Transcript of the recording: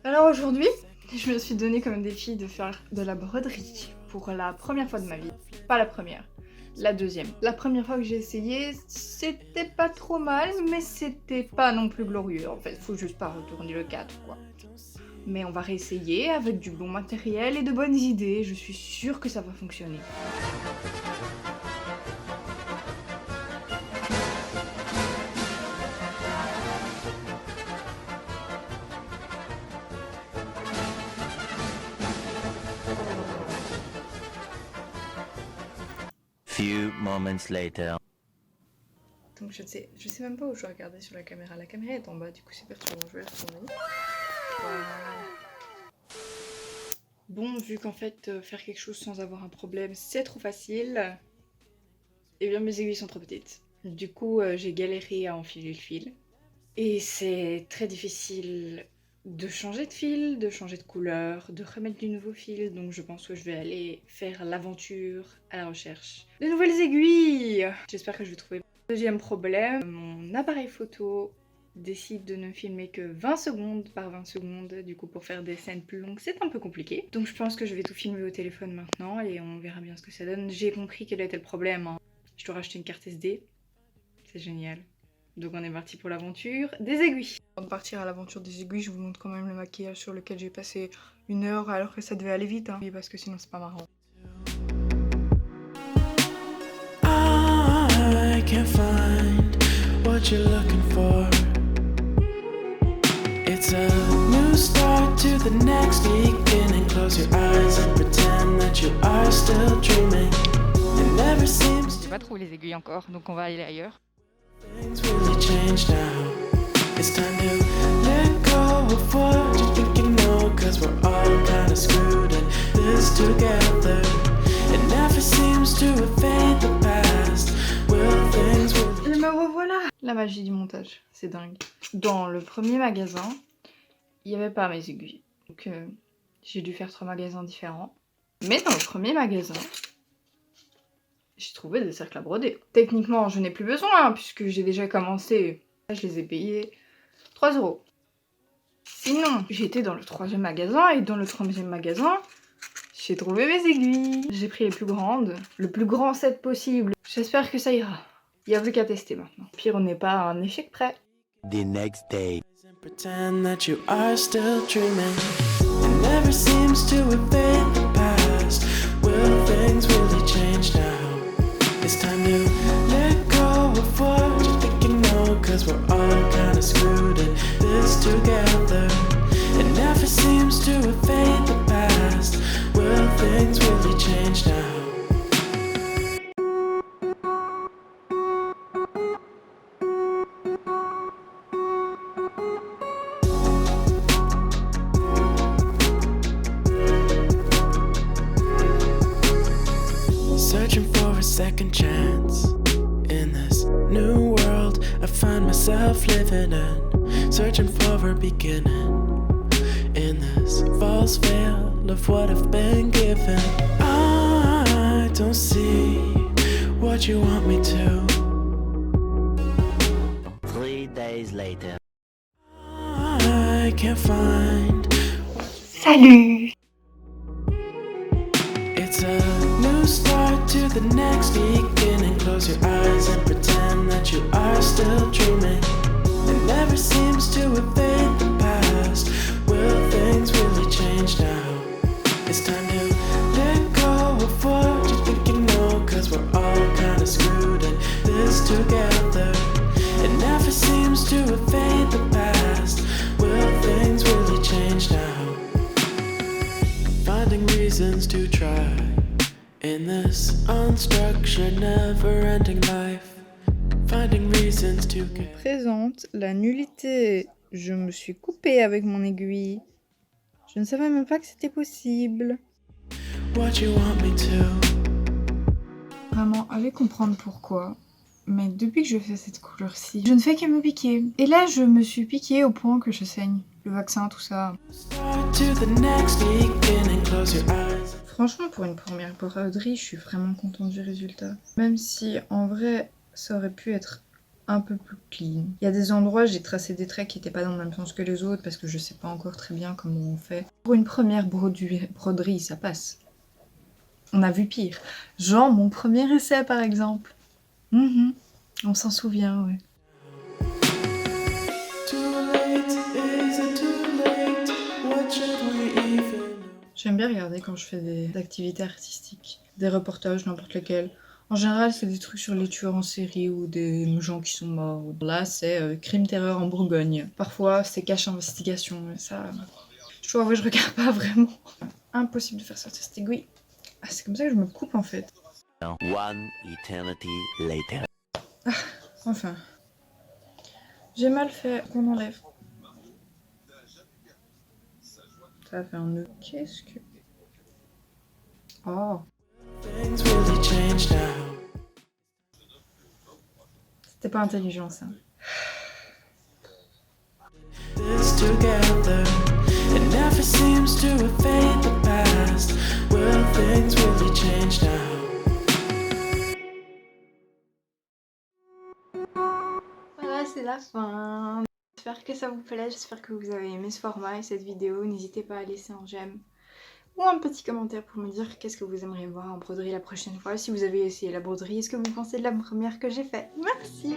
Alors aujourd'hui, je me suis donné comme défi de faire de la broderie pour la première fois de ma vie. Pas la première, la deuxième. La première fois que j'ai essayé, c'était pas trop mal, mais c'était pas non plus glorieux en fait. Faut juste pas retourner le cadre quoi. Mais on va réessayer avec du bon matériel et de bonnes idées. Je suis sûre que ça va fonctionner. Few moments later. Donc je sais même pas où je dois regarder sur la caméra. La caméra est en bas, du coup c'est perturbant. Je vais la retourner. Voilà. Bon, vu qu'en fait faire quelque chose sans avoir un problème c'est trop facile, et bien mes aiguilles sont trop petites. Du coup j'ai galéré à enfiler le fil. Et c'est très difficile de changer de fil, de changer de couleur, de remettre du nouveau fil. Donc je pense que je vais aller faire l'aventure à la recherche de nouvelles aiguilles. J'espère que je vais trouver. Deuxième problème, mon appareil photo décide de ne filmer que 20 secondes par 20 secondes. Du coup pour faire des scènes plus longues c'est un peu compliqué. Donc je pense que je vais tout filmer au téléphone maintenant et on verra bien ce que ça donne. J'ai compris quel était le problème, hein. Je dois racheter une carte SD. C'est génial. Donc on est parti pour l'aventure des aiguilles. Avant de partir à l'aventure des aiguilles, je vous montre quand même le maquillage sur lequel j'ai passé 1 heure alors que ça devait aller vite, hein. Oui, parce que sinon c'est pas marrant. I can't find what you're looking for. It's a new start to the next beginning. Close your eyes and pretend that you are still dreaming. It never seems to... J'ai pas trouvé les aiguilles encore, donc on va aller ailleurs. Things really change now. It's time to let go of what you think you know, cause we're all kinda screwed in this together. It never seems to evade the past. Will things really... Et me revoilà! La magie du montage, c'est dingue. Dans le premier magasin, il n'y avait pas mes aiguilles. Donc j'ai dû faire 3 magasins différents. Mais dans le premier magasin, j'ai trouvé des cercles à broder. Techniquement, je n'ai plus besoin, hein, puisque j'ai déjà commencé. Je les ai payés 3 €. Sinon, j'étais dans le 3e magasin, et dans le 3e magasin, j'ai trouvé mes aiguilles. J'ai pris les plus grandes, le plus grand set possible. J'espère que ça ira. Il n'y a plus qu'à tester maintenant. Pire, on n'est pas à un échec près. The next day. Pretend that you are still dreaming. It never seems to evade the past. Will things really change now? It's time to let go of what you think you know, cause we're all kinda screwed in this together. It never seems to evade the past. Will things really change now? Searching for a second chance in this new world I find myself living in. Searching for a beginning in this false veil of what I've been given. I don't see what you want me to. 3 days later. I can't find. Salut! It's a new start to the next beginning. Close your eyes and pretend that you are still dreaming. It never seems to evade the past. Will things really change now? It's time to let go of what you think you know, cause we're all kinda screwed in this together. It never seems to evade the past. Will things really change now? Finding reasons to try in this unstructured, never-ending life. Finding reasons to get... Présente la nullité. Je me suis coupée avec mon aiguille. Je ne savais même pas que c'était possible. What you want me to. Vraiment, allez comprendre pourquoi. Mais depuis que je fais cette couleur-ci, je ne fais que me piquer. Et là, je me suis piquée au point que je saigne. Le vaccin, tout ça. Franchement, pour une première broderie, je suis vraiment contente du résultat. Même si, en vrai, ça aurait pu être un peu plus clean. Il y a des endroits, j'ai tracé des traits qui n'étaient pas dans le même sens que les autres parce que je sais pas encore très bien comment on fait. Pour une première broderie, ça passe. On a vu pire. Genre mon premier essai, par exemple. On s'en souvient, ouais. J'aime bien regarder quand je fais des activités artistiques, des reportages, n'importe lesquels. En général, c'est des trucs sur les tueurs en série ou des gens qui sont morts. Là, c'est crime terreur en Bourgogne. Parfois, c'est cache investigation, mais ça... Je dois avouer, je regarde pas vraiment. Impossible de faire sortir cette aiguille. Ah, c'est comme ça que je me coupe, en fait. One eternity later. Enfin. J'ai mal fait. Qu'on enlève. Ça a fait un nœud. Qu'est-ce que... Oh. C'était pas intelligent, ça. Voilà, c'est la fin. J'espère que ça vous plaît, j'espère que vous avez aimé ce format et cette vidéo. N'hésitez pas à laisser un j'aime ou un petit commentaire pour me dire qu'est-ce que vous aimeriez voir en broderie la prochaine fois. Si vous avez essayé la broderie, est-ce que vous pensez de la première que j'ai faite? Merci!